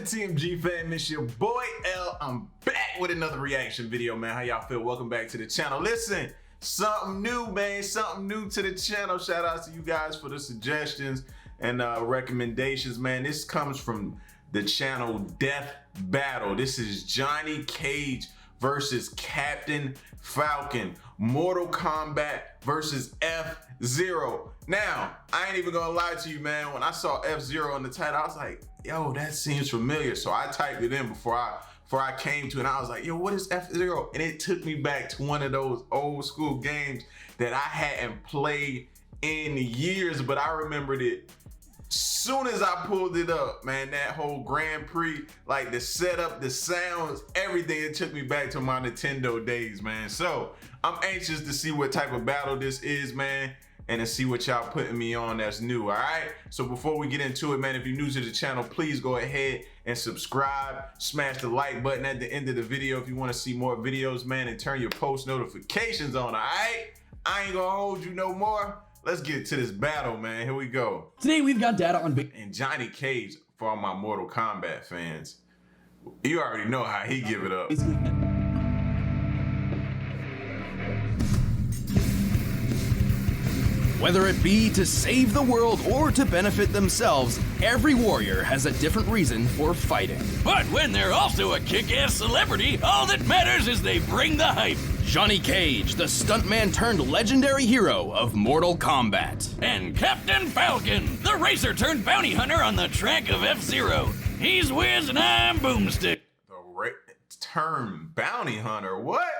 Subs TMG Fam, it's your boy L. I'm back with another reaction video, man. How y'all feel? Welcome back to the channel. Listen, something new, man. Something new to the channel. Shout out to you guys for the suggestions and recommendations, man. This comes from the channel Death Battle. This is Johnny Cage versus Captain Falcon. Mortal Kombat versus FZero. Now, I ain't even gonna lie to you, man. When I saw FZero in the title, I was like, yo, that seems familiar. So I typed it in before I came to it, and I was like, yo, what is FZero? And it took me back to one of those old school games that I hadn't played in years, but I remembered it. Soon as I pulled it up, man, that whole Grand Prix, like the setup, the sounds, everything, it took me back to my Nintendo days, man. So I'm anxious to see what type of battle this is, man, and to see what y'all putting me on that's new, all right? So before we get into it, man, if you're new to the channel, please go ahead and subscribe, smash the like button at the end of the video if you want to see more videos, man, and turn your post notifications on, all right? I ain't gonna hold you no more. Let's get to this battle, man. Here we go. Today we've got data on and Johnny Cage, for all my Mortal Kombat fans. You already know how he give it up. Whether it be to save the world or to benefit themselves, every warrior has a different reason for fighting. But when they're also a kick-ass celebrity, all that matters is they bring the hype. Johnny Cage, the stuntman turned legendary hero of Mortal Kombat. And Captain Falcon, the racer turned bounty hunter on the track of FZero. He's Wiz and I'm Boomstick. The term bounty hunter, what?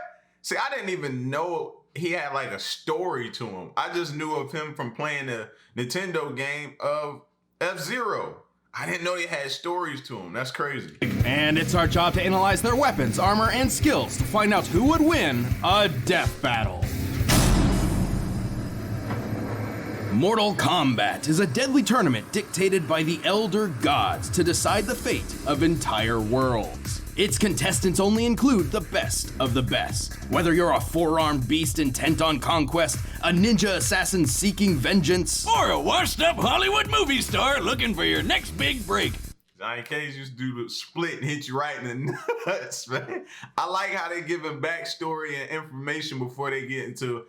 See, I didn't even know he had like a story to him. I just knew of him from playing the Nintendo game of FZero. I didn't know he had stories to him. That's crazy. And it's our job to analyze their weapons, armor, and skills to find out who would win a death battle. Mortal Kombat is a deadly tournament dictated by the Elder Gods to decide the fate of entire worlds. Its contestants only include the best of the best. Whether you're a four-armed beast intent on conquest, a ninja assassin seeking vengeance, or a washed-up Hollywood movie star looking for your next big break. Johnny Cage used to do the split and hit you right in the nuts, man. I like how they give him backstory and information before they get into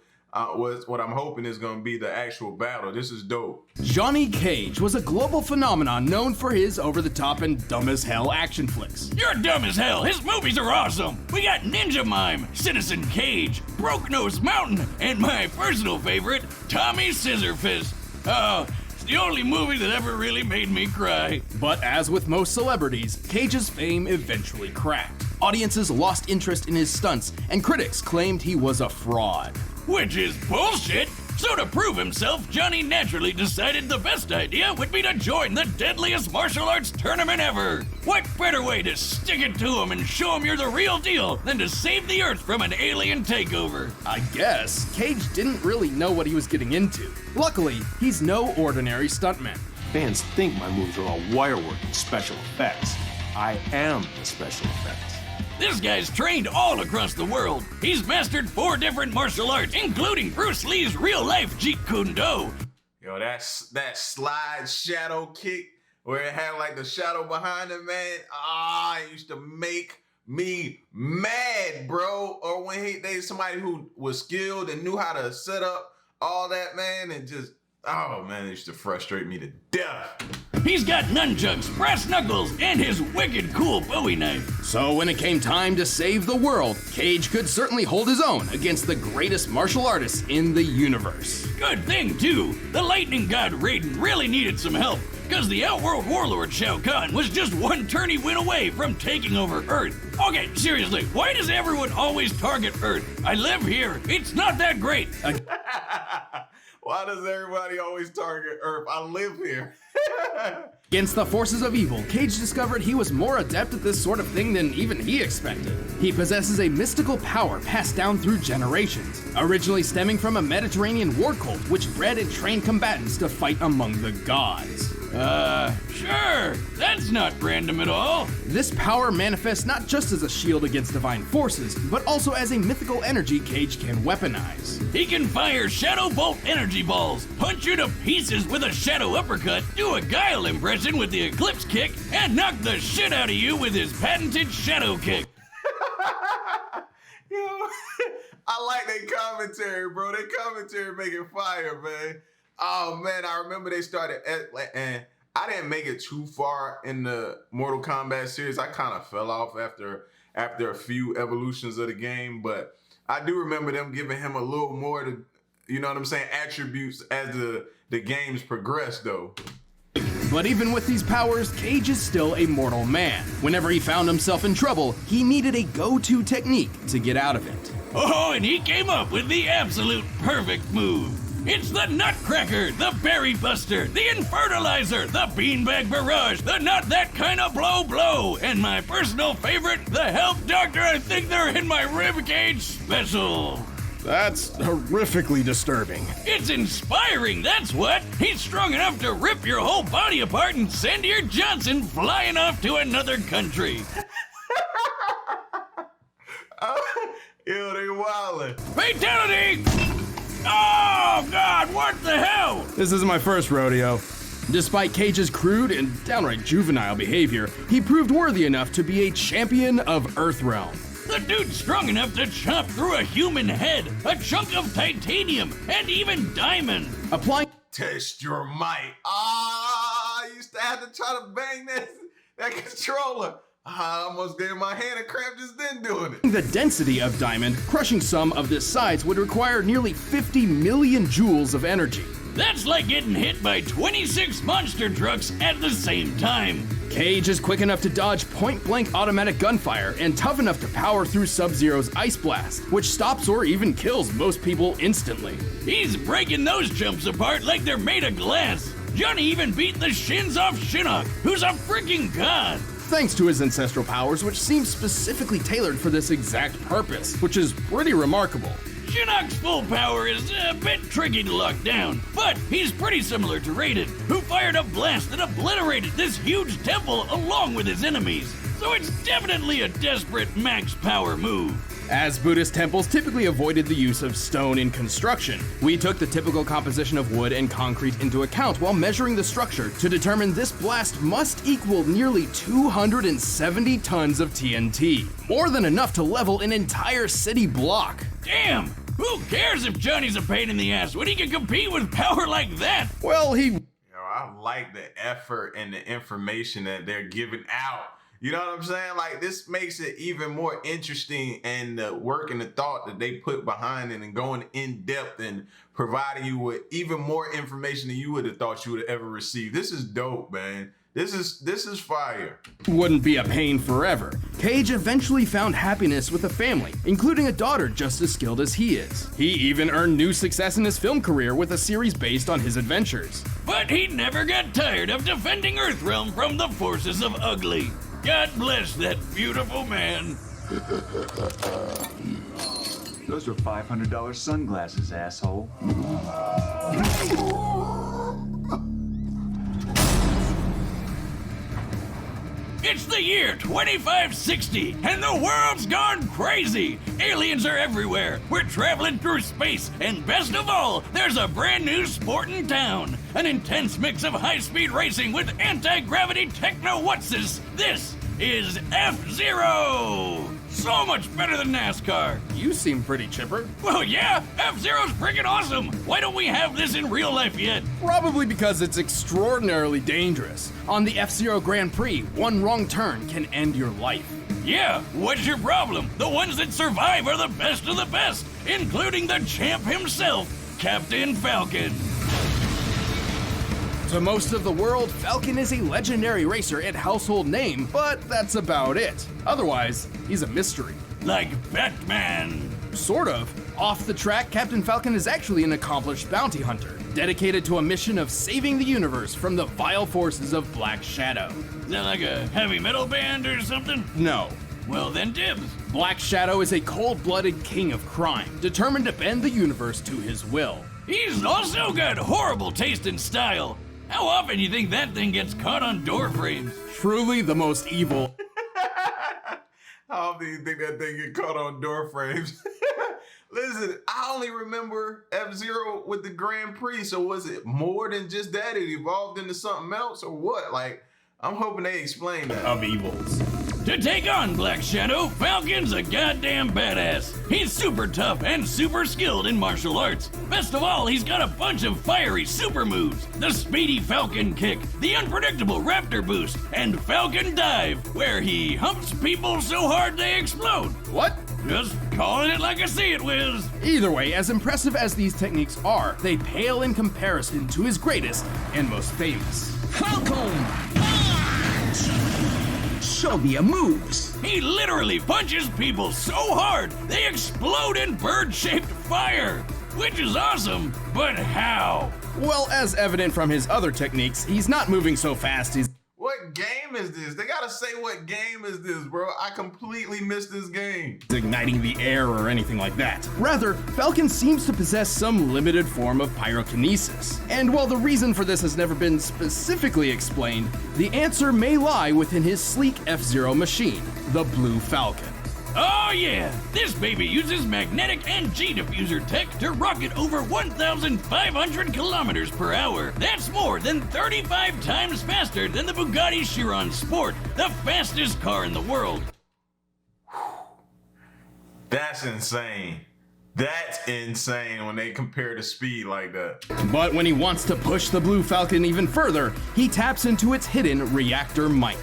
what I'm hoping is going to be the actual battle. This is dope. Johnny Cage was a global phenomenon known for his over-the-top and dumb-as-hell action flicks. You're dumb as hell. His movies are awesome. We got Ninja Mime, Citizen Cage, Broke Nose Mountain, and my personal favorite, Tommy Scissorfist. Oh, it's the only movie that ever really made me cry. But as with most celebrities, Cage's fame eventually cracked. Audiences lost interest in his stunts, and critics claimed he was a fraud. Which is bullshit! So to prove himself, Johnny naturally decided the best idea would be to join the deadliest martial arts tournament ever! What better way to stick it to him and show him you're the real deal than to save the Earth from an alien takeover? I guess Cage didn't really know what he was getting into. Luckily, he's no ordinary stuntman. Fans think my moves are all wire work and special effects. I am the special effects. This guy's trained all across the world. He's mastered 4 different martial arts, including Bruce Lee's real-life Jeet Kune Do. Yo, that slide shadow kick where it had like the shadow behind him, man. It used to make me mad, bro. Or when somebody who was skilled and knew how to set up all that, man, and just, oh man, it used to frustrate me to death. He's got nunchucks, brass knuckles, and his wicked cool Bowie knife. So when it came time to save the world, Cage could certainly hold his own against the greatest martial artists in the universe. Good thing, too. The lightning god Raiden really needed some help, because the Outworld warlord Shao Kahn was just one tourney win away from taking over Earth. Okay, seriously, why does everyone always target Earth? I live here. It's not that great. Why does everybody always target Earth? I live here. Against the forces of evil, Cage discovered he was more adept at this sort of thing than even he expected. He possesses a mystical power passed down through generations, originally stemming from a Mediterranean war cult which bred and trained combatants to fight among the gods. Sure. That's not random at all. This power manifests not just as a shield against divine forces, but also as a mythical energy Cage can weaponize. He can fire Shadow Bolt energy balls, punch you to pieces with a Shadow Uppercut, do a Guile impression with the Eclipse Kick, and knock the shit out of you with his patented Shadow Kick. Yo, I like their commentary, bro. Their commentary making fire, man. Oh, man, I remember they started, and I didn't make it too far in the Mortal Kombat series. I kind of fell off after a few evolutions of the game, but I do remember them giving him a little more to, you know what I'm saying, attributes as the games progress, though. But even with these powers, Cage is still a mortal man. Whenever he found himself in trouble, he needed a go-to technique to get out of it. Oh, and he came up with the absolute perfect move. It's the Nutcracker, the Berry Buster, the Infertilizer, the Beanbag Barrage, the Not That Kind of Blow, and my personal favorite, the Help Doctor, I think they're in my ribcage special. That's horrifically disturbing. It's inspiring, that's what. He's strong enough to rip your whole body apart and send your Johnson flying off to another country. Yo, they wildin'. Fatality! Oh, God, what the hell? This isn't my first rodeo. Despite Cage's crude and downright juvenile behavior, he proved worthy enough to be a champion of Earthrealm. The dude's strong enough to chop through a human head, a chunk of titanium, and even diamond. Applying Test your might. I used to have to try to bang that controller. I almost gave my hand a cramp just then doing it. the density of diamond, crushing some of this size would require nearly 50 million joules of energy. That's like getting hit by 26 monster trucks at the same time. Cage is quick enough to dodge point-blank automatic gunfire and tough enough to power through Sub-Zero's Ice Blast, which stops or even kills most people instantly. He's breaking those jumps apart like they're made of glass. Johnny even beat the shins off Shinnok, who's a freaking god. Thanks to his ancestral powers, which seem specifically tailored for this exact purpose, which is pretty remarkable. Shinnok's full power is a bit tricky to lock down, but he's pretty similar to Raiden, who fired a blast that obliterated this huge temple along with his enemies. So it's definitely a desperate max power move. As Buddhist temples typically avoided the use of stone in construction, we took the typical composition of wood and concrete into account while measuring the structure to determine this blast must equal nearly 270 tons of TNT, more than enough to level an entire city block. Damn! Who cares if Johnny's a pain in the ass when he can compete with power like that? Well, I like the effort and the information that they're giving out. You know what I'm saying? Like, this makes it even more interesting, and the work and the thought that they put behind it and going in depth and providing you with even more information than you would have thought you would have ever received. This is dope, man. This is fire. Wouldn't be a pain forever. Cage eventually found happiness with a family, including a daughter just as skilled as he is. He even earned new success in his film career with a series based on his adventures. But he never got tired of defending Earthrealm from the forces of ugly. God bless that beautiful man. Those are $500 sunglasses, asshole. It's the year 2560, and the world's gone crazy. Aliens are everywhere. We're traveling through space, and best of all, there's a brand new sport in town. An intense mix of high-speed racing with anti-gravity techno-whatsis. This is FZero. So much better than NASCAR. You seem pretty chipper. Well, yeah, FZero's freaking awesome. Why don't we have this in real life yet? Probably because it's extraordinarily dangerous. On the F-Zero Grand Prix, one wrong turn can end your life. Yeah, what's your problem? The ones that survive are the best of the best, including the champ himself, Captain Falcon. To most of the world, Falcon is a legendary racer and household name, but that's about it. Otherwise, he's a mystery. Like Batman. Sort of. Off the track, Captain Falcon is actually an accomplished bounty hunter, dedicated to a mission of saving the universe from the vile forces of Black Shadow. Is that like a heavy metal band or something? No. Well then, dibs. Black Shadow is a cold-blooded king of crime, determined to bend the universe to his will. He's also got horrible taste and style. How often you think that thing gets caught on door frames? Truly the most evil. How often do you think that thing get caught on door frames? Listen, I only remember FZero with the Grand Prix, so was it more than just that? It evolved into something else or what? Like, I'm hoping they explain that. Of evils. To take on Black Shadow, Falcon's a goddamn badass. He's super tough and super skilled in martial arts. Best of all, he's got a bunch of fiery super moves. The speedy Falcon kick, the unpredictable Raptor boost, and Falcon dive, where he humps people so hard they explode. What? Just calling it like I see it, Wiz. Either way, as impressive as these techniques are, they pale in comparison to his greatest and most famous. Falcon! Show me your moves. He literally punches people so hard they explode in bird-shaped fire, which is awesome, but how? Well, as evident from his other techniques, he's not moving so fast he's What game is this? They gotta say what game is this, bro. I completely missed this game. igniting the air or anything like that. Rather, Falcon seems to possess some limited form of pyrokinesis. And while the reason for this has never been specifically explained, the answer may lie within his sleek FZero machine, the Blue Falcon. Oh yeah, this baby uses magnetic and G-diffuser tech to rocket over 1,500 kilometers per hour. That's more than 35 times faster than the Bugatti Chiron Sport, the fastest car in the world. That's insane. That's insane when they compare the speed like that. But when he wants to push the Blue Falcon even further, he taps into its hidden Reactor Might.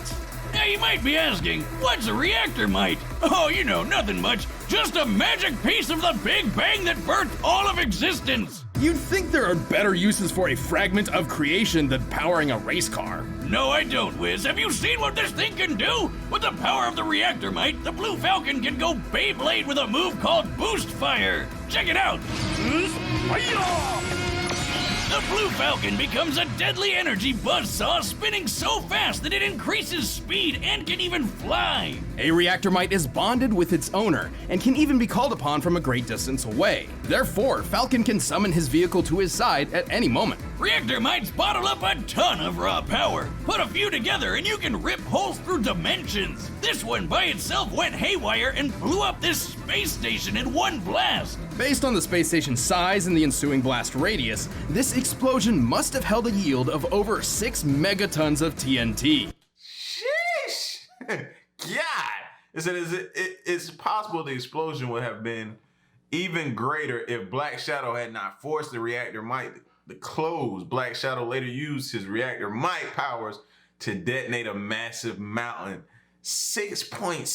Now you might be asking, what's a reactor might? Oh, you know, nothing much. Just a magic piece of the Big Bang that birthed all of existence. You'd think there are better uses for a fragment of creation than powering a race car. No, I don't, Wiz. Have you seen what this thing can do? With the power of the reactor might, the Blue Falcon can go Beyblade with a move called Boost Fire. Check it out. The Blue Falcon becomes a deadly energy buzzsaw spinning so fast that it increases speed and can even fly. A Reactor Might is bonded with its owner and can even be called upon from a great distance away. Therefore, Falcon can summon his vehicle to his side at any moment. Reactor Mights bottle up a ton of raw power. Put a few together and you can rip holes through dimensions. This one by itself went haywire and blew up this space station in one blast. Based on the space station's size and the ensuing blast radius, this explosion must have held a yield of over 6 megatons of TNT. Sheesh! God! It's possible the explosion would have been even greater if Black Shadow had not forced the Reactor Might to close. Black Shadow later used his Reactor Might powers to detonate a massive mountain. 6.7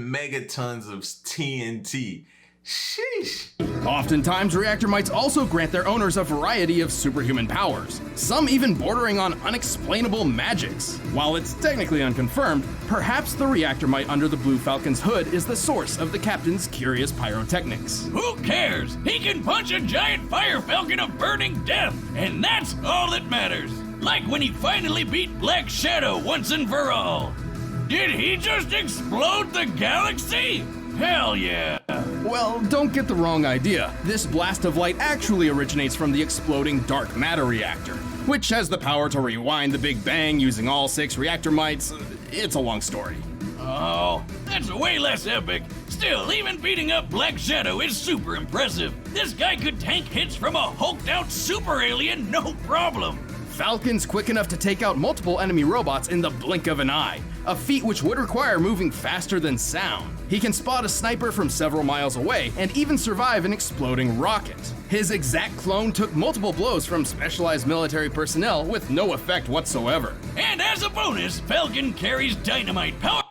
megatons of TNT. Sheesh. Oftentimes, Reactor Mights also grant their owners a variety of superhuman powers, some even bordering on unexplainable magics. While it's technically unconfirmed, perhaps the Reactor Might under the Blue Falcon's hood is the source of the captain's curious pyrotechnics. Who cares? He can punch a giant fire falcon of burning death, and that's all that matters. Like when he finally beat Black Shadow once and for all. Did he just explode the galaxy? Hell yeah! Well, don't get the wrong idea. This blast of light actually originates from the exploding dark matter reactor, which has the power to rewind the Big Bang using all 6 reactor mites. It's a long story. Oh, that's way less epic. Still, even beating up Black Shadow is super impressive. This guy could tank hits from a hulked out super alien, no problem. Falcon's quick enough to take out multiple enemy robots in the blink of an eye, a feat which would require moving faster than sound. He can spot a sniper from several miles away and even survive an exploding rocket. His exact clone took multiple blows from specialized military personnel with no effect whatsoever. And as a bonus, Falcon carries dynamite power.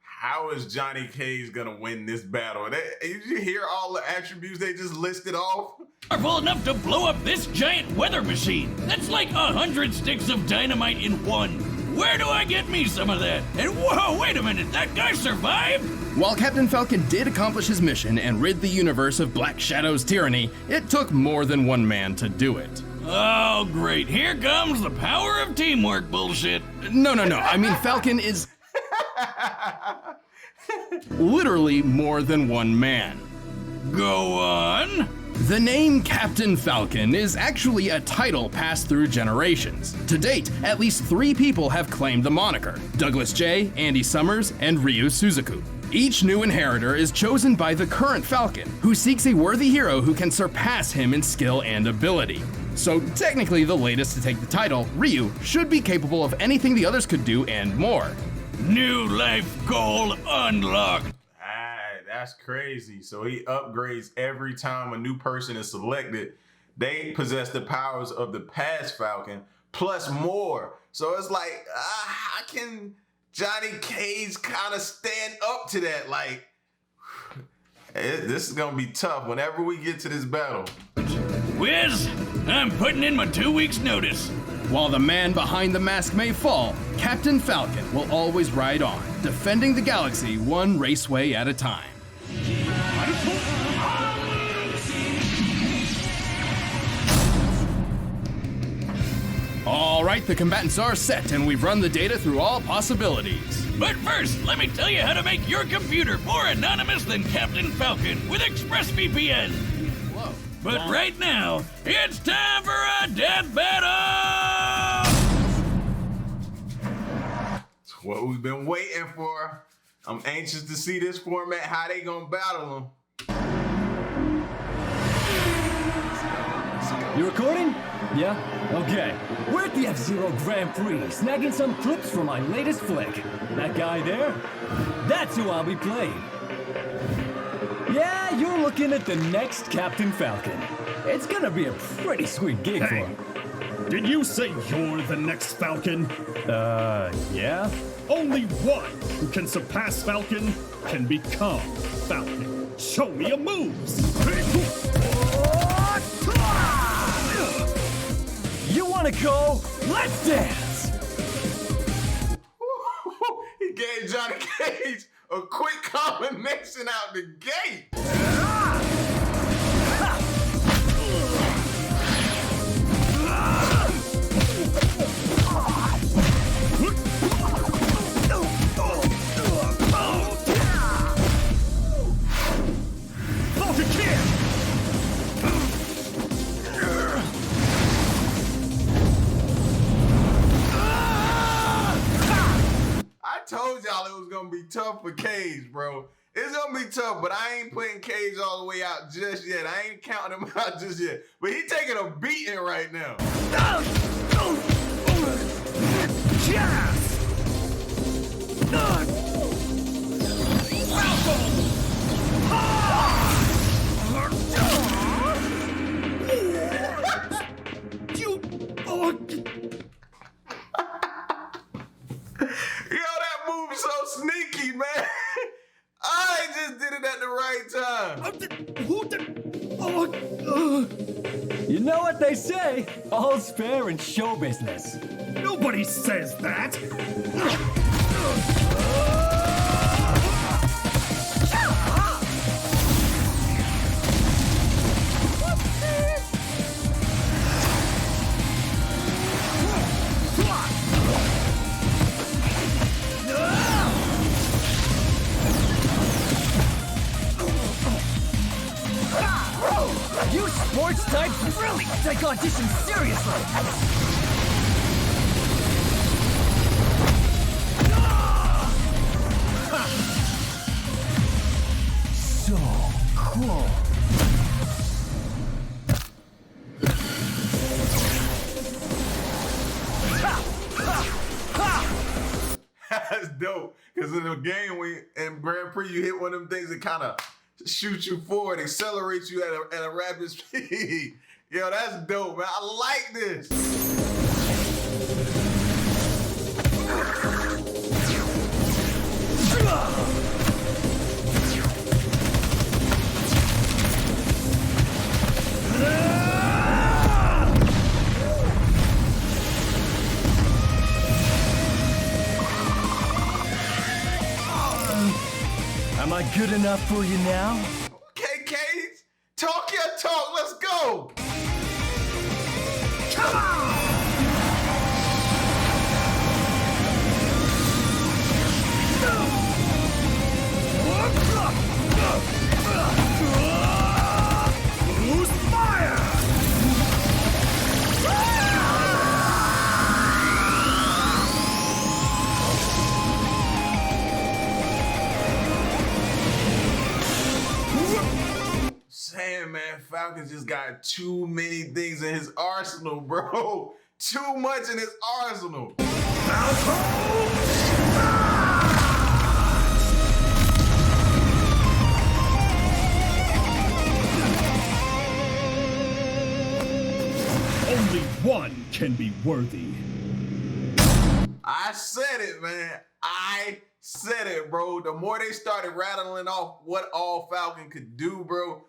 How is Johnny Cage gonna win this battle? Did you hear all the attributes they just listed off? Powerful enough to blow up this giant weather machine. That's like 100 sticks of dynamite in one. Where do I get me some of that? And whoa, wait a minute, that guy survived? While Captain Falcon did accomplish his mission and rid the universe of Black Shadow's tyranny, it took more than one man to do it. Oh, great. Here comes the power of teamwork bullshit. No. I mean, Falcon is literally more than one man. Go on. The name Captain Falcon is actually a title passed through generations. To date, at least 3 people have claimed the moniker: Douglas J., Andy Summers, and Ryu Suzuku. Each new inheritor is chosen by the current Falcon, who seeks a worthy hero who can surpass him in skill and ability. So technically the latest to take the title, Ryu, should be capable of anything the others could do and more. New life goal unlocked. That's crazy. So he upgrades every time a new person is selected. They possess the powers of the past Falcon, plus more. So it's like, how can Johnny Cage kind of stand up to that? Like, this is gonna be tough whenever we get to this battle. Wiz, I'm putting in my 2 weeks notice. While the man behind the mask may fall, Captain Falcon will always ride on, defending the galaxy one raceway at a time. All right, the combatants are set, and we've run the data through all possibilities. But first, let me tell you how to make your computer more anonymous than Captain Falcon with ExpressVPN. Whoa. But right now, it's time for a death battle! It's what we've been waiting for. I'm anxious to see this format, how they gonna battle them. You recording? Yeah? Okay. We're at the FZero Grand Prix, snagging some clips for my latest flick. That guy there? That's who I'll be playing. Yeah, you're looking at the next Captain Falcon. It's gonna be a pretty sweet gig for him. Did you say you're the next Falcon? Yeah? Only one who can surpass Falcon can become Falcon. Show me your moves! You wanna go? Let's dance! He gave Johnny Cage a quick combination out the gate. I told y'all it was gonna be tough for Cage, bro. It's gonna be tough, but I ain't putting Cage all the way out just yet. I ain't counting him out just yet. But he taking a beating right now. Yo, that move's so sneaky, man. I just did it at the right time. You know what they say? All's fair in show business. Nobody says that! You sports types really take auditions seriously! So cool. That's dope. Because in the game, in Grand Prix, you hit one of them things that kind of shoot you forward, accelerates you at a rapid speed. Yo, that's dope, man. I like this. Am I good enough for you now? Okay, Cage, talk your talk. Let's go. Come on! Who's saying, man, Falcon just got too many things in his arsenal, bro. Too much in his arsenal. Only one can be worthy. I said it, man. I said it, bro. The more they started rattling off what all Falcon could do, bro,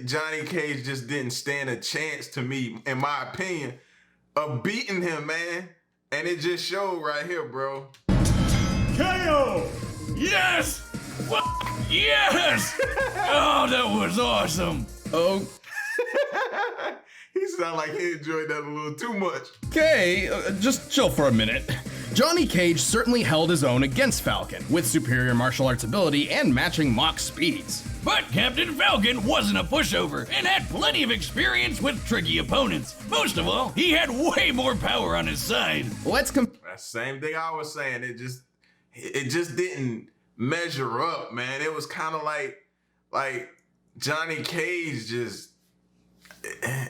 Johnny Cage just didn't stand a chance to me, in my opinion, of beating him, man. And it just showed right here, bro. KO! Yes! Yes! Oh, that was awesome. Oh, He sounded like he enjoyed that a little too much. okay, just chill for a minute. Johnny Cage certainly held his own against Falcon, with superior martial arts ability and matching Mach speeds. But Captain Falcon wasn't a pushover and had plenty of experience with tricky opponents. Most of all, he had way more power on his side. Let's That same thing I was saying. It just didn't measure up, man. It was kind of like Johnny Cage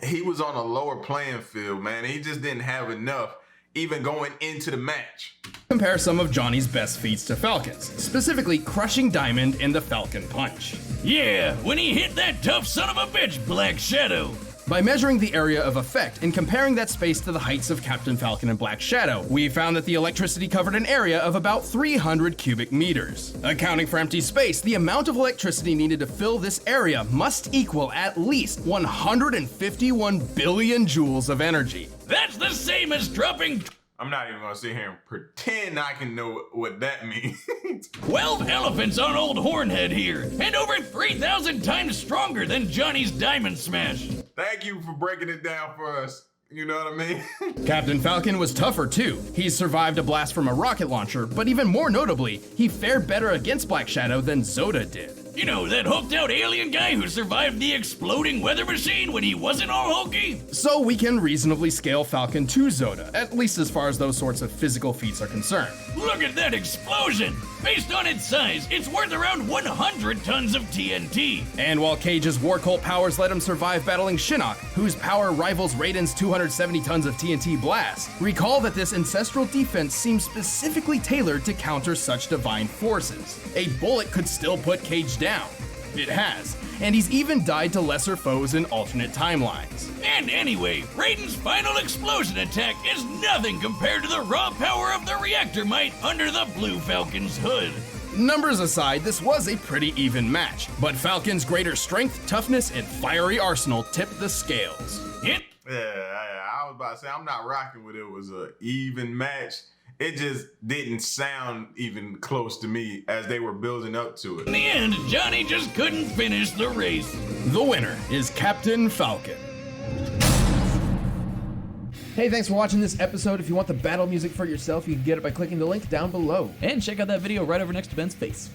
he was on a lower playing field, man. He just didn't have enough even going into the match. compare some of Johnny's best feats to Falcon's, specifically crushing Diamond in the Falcon Punch. Yeah, when he hit that tough son of a bitch, Black Shadow. By measuring the area of effect and comparing that space to the heights of Captain Falcon and Black Shadow, we found that the electricity covered an area of about 300 cubic meters. Accounting for empty space, the amount of electricity needed to fill this area must equal at least 151 billion joules of energy. That's the same as dropping I'm not even gonna sit here and pretend I can know what that means. 12 elephants on old Hornhead here, and over 3,000 times stronger than Johnny's Diamond Smash. Thank you for breaking it down for us. You know what I mean? Captain Falcon was tougher too. He survived a blast from a rocket launcher, but even more notably, he fared better against Black Shadow than Zoda did. You know, that hooked out alien guy who survived the exploding weather machine when he wasn't all hulky? So we can reasonably scale Falcon to Zoda, at least as far as those sorts of physical feats are concerned. Look at that explosion! Based on its size, it's worth around 100 tons of TNT. And while Cage's War Cult powers let him survive battling Shinnok, whose power rivals Raiden's 270 tons of TNT blast, recall that this ancestral defense seems specifically tailored to counter such divine forces. A bullet could still put Cage down. It has, and he's even died to lesser foes in alternate timelines. And anyway, Raiden's final explosion attack is nothing compared to the raw power of the Reactor Might under the Blue Falcon's hood. Numbers aside, this was a pretty even match, but Falcon's greater strength, toughness, and fiery arsenal tipped the scales. It I was about to say, I'm not rocking with it. It was an even match. It just didn't sound even close to me as they were building up to it. In the end, Johnny just couldn't finish the race. The winner is Captain Falcon. Hey, thanks for watching this episode. If you want the battle music for yourself, you can get it by clicking the link down below. And check out that video right over next to Ben's face.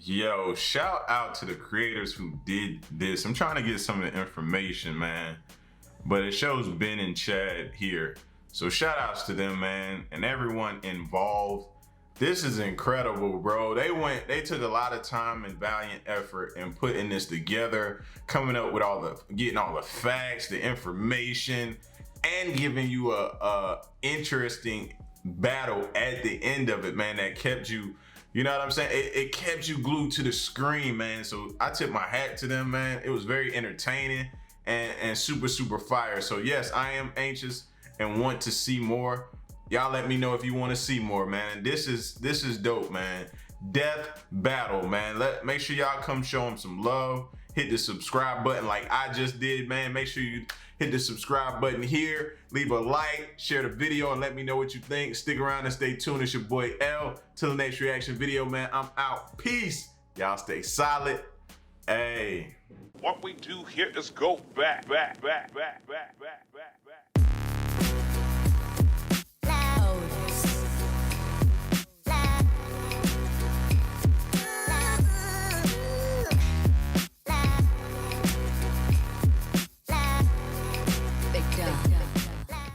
Yo, shout out to the creators who did this. I'm trying to get some of the information, man, but it shows Ben and Chad here. So shout outs to them, man, and everyone involved. This is incredible, bro. They took a lot of time and valiant effort in putting this together, coming up with getting all the facts, the information, and giving you a interesting battle at the end of it, man, that kept you, you know what I'm saying? It kept you glued to the screen, man. So I tip my hat to them, man. It was very entertaining and super, super fire. So yes, I am anxious and want to see more. Y'all let me know if you want to see more, man. This is dope, man. Death battle, man. Make sure y'all come show them some love. Hit the subscribe button like I just did, man. Make sure you hit the subscribe button here. Leave a like, share the video, and let me know what you think. Stick around and stay tuned. It's your boy L. Till the next reaction video, man. I'm out. Peace. Y'all stay solid. Hey. What we do here is go back.